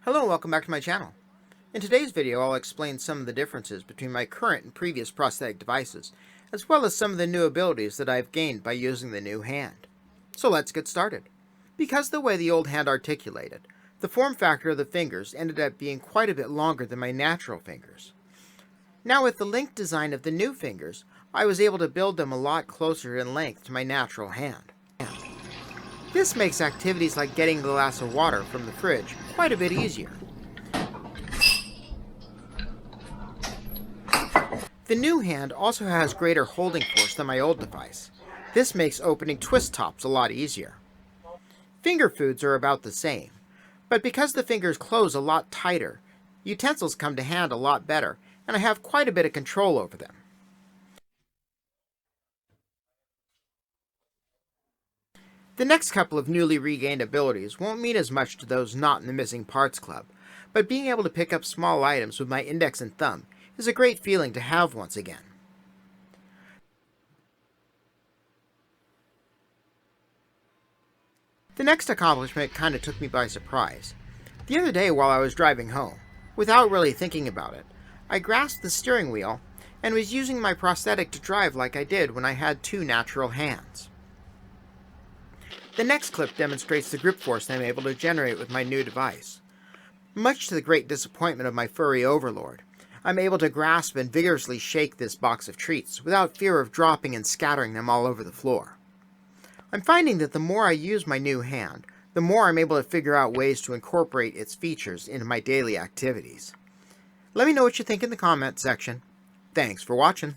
Hello and welcome back to my channel. In today's video I'll explain some of the differences between my current and previous prosthetic devices, as well as some of the new abilities that I've gained by using the new hand. So let's get started. Because of the way the old hand articulated, the form factor of the fingers ended up being quite a bit longer than my natural fingers. Now with the linked design of the new fingers, I was able to build them a lot closer in length to my natural hand. This makes activities like getting a glass of water from the fridge quite a bit easier. The new hand also has greater holding force than my old device. This makes opening twist tops a lot easier. Finger foods are about the same, but because the fingers close a lot tighter, utensils come to hand a lot better, and I have quite a bit of control over them. The next couple of newly regained abilities won't mean as much to those not in the Missing Parts Club, but being able to pick up small items with my index and thumb is a great feeling to have once again. The next accomplishment kind of took me by surprise. The other day while I was driving home, without really thinking about it, I grasped the steering wheel and was using my prosthetic to drive like I did when I had two natural hands. The next clip demonstrates the grip force I'm able to generate with my new device. Much to the great disappointment of my furry overlord, I'm able to grasp and vigorously shake this box of treats without fear of dropping and scattering them all over the floor. I'm finding that the more I use my new hand, the more I'm able to figure out ways to incorporate its features into my daily activities. Let me know what you think in the comment section. Thanks for watching.